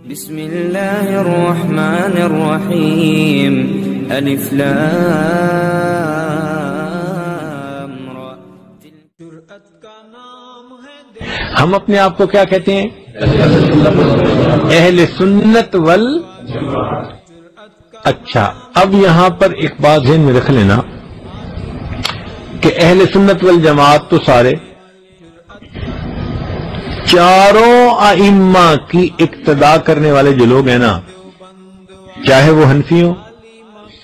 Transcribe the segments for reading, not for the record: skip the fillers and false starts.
بسم اللہ الرحمن الرحیم الف لام را. ہم اپنے آپ کو کیا کہتے ہیں؟ اہل سنت اچھا، اب یہاں پر ایک بات ذہن میں رکھ لینا کہ اہل سنت والجماعت تو سارے چاروں ائمہ کی اقتداء کرنے والے جو لوگ ہیں نا، چاہے وہ حنفی ہوں،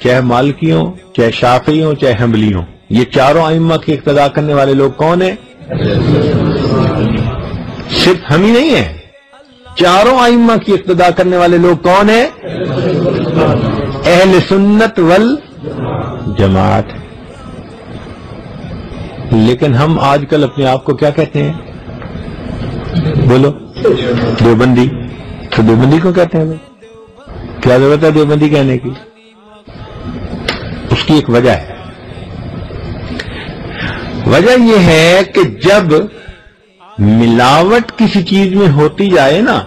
چاہے مالکی ہوں، چاہے شافعی ہوں، چاہے حنبلی ہوں، یہ چاروں ائمہ کی اقتداء کرنے والے لوگ کون ہیں؟ صرف ہم ہی نہیں ہیں، چاروں ائمہ کی اقتداء کرنے والے لوگ کون ہیں؟ اہل سنت والجماعت. لیکن ہم آج کل اپنے آپ کو کیا کہتے ہیں؟ بولو. دیوبندی. تو دیوبندی کو کہتے ہیں بھائی، کیا ضرورت ہے دیوبندی کہنے کی؟ اس کی ایک وجہ ہے. وجہ یہ ہے کہ جب ملاوٹ کسی چیز میں ہوتی جائے نا،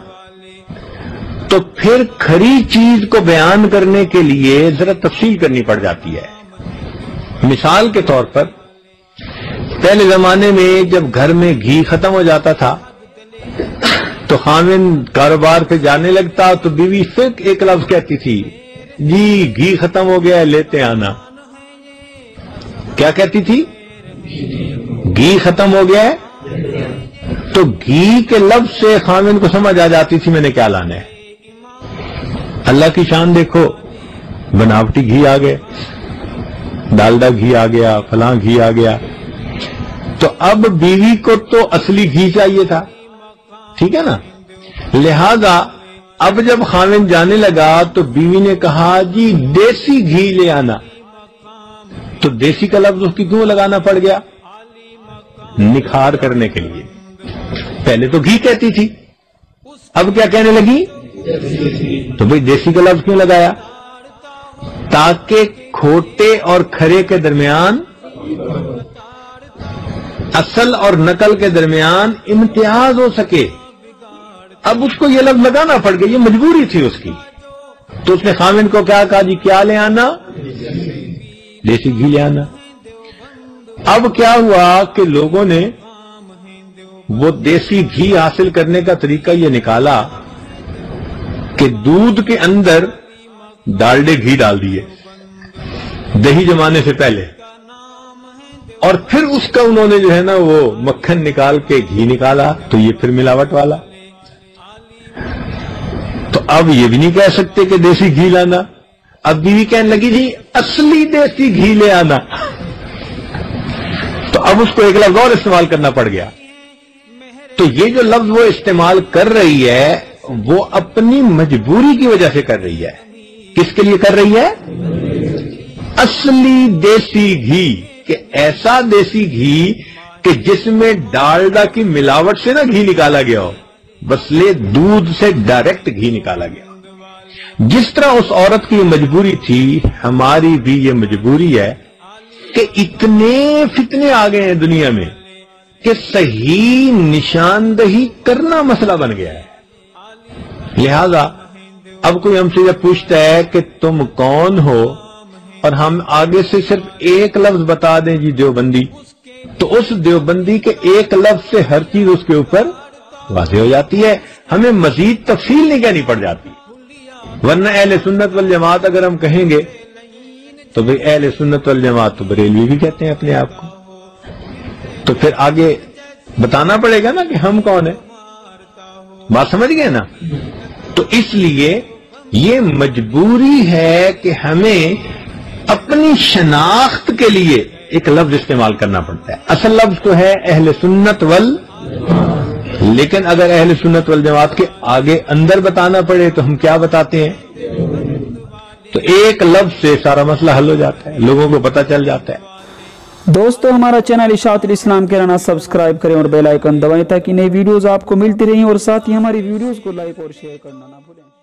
تو پھر کھری چیز کو بیان کرنے کے لیے ذرا تفصیل کرنی پڑ جاتی ہے. مثال کے طور پر پہلے زمانے میں جب گھر میں گھی ختم ہو جاتا تھا تو خاوند کاروبار پہ جانے لگتا تو بیوی پھر ایک لفظ کہتی تھی، جی گھی ختم ہو گیا ہے لیتے آنا. کیا کہتی تھی؟ گھی ختم ہو گیا ہے. تو گھی کے لفظ سے خاوند کو سمجھ آ جاتی تھی میں نے کیا لانا ہے. اللہ کی شان دیکھو، بناوٹی گھی آ گئے، ڈالڈا گھی آ گیا، فلاں گھی آ گیا. تو اب بیوی کو تو اصلی گھی چاہیے تھا، ٹھیک ہے نا؟ لہذا اب جب خاوند جانے لگا تو بیوی نے کہا جی دیسی گھی لے آنا. تو دیسی کا لفظ اس کی کیوں لگانا پڑ گیا؟ نکھار کرنے کے لیے. پہلے تو گھی کہتی تھی، اب کیا کہنے لگی؟ تو بھئی دیسی کا لفظ کیوں لگایا؟ تاکہ کھوٹے اور کھرے کے درمیان، اصل اور نقل کے درمیان امتیاز ہو سکے. اب اس کو یہ لفظ لگانا پڑ گیا، یہ مجبوری تھی اس کی. تو اس نے خاوند کو کیا کہا؟ جی کیا لے آنا؟ دیسی گھی لے آنا. اب کیا ہوا کہ لوگوں نے وہ دیسی گھی حاصل کرنے کا طریقہ یہ نکالا کہ دودھ کے اندر ڈالڈے گھی ڈال دیے دہی جمانے سے پہلے، اور پھر اس کا انہوں نے جو ہے نا وہ مکھن نکال کے گھی نکالا. تو یہ پھر ملاوٹ والا. تو اب یہ بھی نہیں کہہ سکتے کہ دیسی گھی لانا. اب بیوی کہنے لگی تھی اصلی دیسی گھی لے آنا. تو اب اس کو ایک لفظ اور استعمال کرنا پڑ گیا. تو یہ جو لفظ وہ استعمال کر رہی ہے وہ اپنی مجبوری کی وجہ سے کر رہی ہے. کس کے لیے کر رہی ہے؟ اصلی دیسی گھی، کہ ایسا دیسی گھی کہ جس میں ڈالڈا کی ملاوٹ سے نہ گھی نکالا گیا ہو، بسلے دودھ سے ڈائریکٹ گھی نکالا گیا. جس طرح اس عورت کی مجبوری تھی، ہماری بھی یہ مجبوری ہے کہ اتنے فتنے آ گئے ہیں دنیا میں کہ صحیح نشاندہی کرنا مسئلہ بن گیا ہے. لہذا اب کوئی ہم سے جب پوچھتا ہے کہ تم کون ہو، اور ہم آگے سے صرف ایک لفظ بتا دیں جی دیوبندی، تو اس دیوبندی کے ایک لفظ سے ہر چیز اس کے اوپر واضح ہو جاتی ہے. ہمیں مزید تفصیل نہیں کہنی پڑ جاتی. ورنہ اہل سنت والجماعت اگر ہم کہیں گے تو بھئی اہل سنت والجماعت تو بریلوی بھی کہتے ہیں اپنے آپ کو. تو پھر آگے بتانا پڑے گا نا کہ ہم کون ہیں. بات سمجھ گئے نا؟ تو اس لیے یہ مجبوری ہے کہ ہمیں اپنی شناخت کے لیے ایک لفظ استعمال کرنا پڑتا ہے. اصل لفظ تو ہے اہل سنت لیکن اگر اہل سنت والجماعت کے آگے اندر بتانا پڑے تو ہم کیا بتاتے ہیں؟ تو ایک لفظ سے سارا مسئلہ حل ہو جاتا ہے، لوگوں کو پتہ چل جاتا ہے. دوستو ہمارا چینل اشاعت الاسلام کے رانا سبسکرائب کریں اور بیل آئیکن دبائیں تاکہ نئی ویڈیوز آپ کو ملتی رہیں، اور ساتھ ہی ہماری ویڈیوز کو لائک اور شیئر کرنا نہ بھولیں.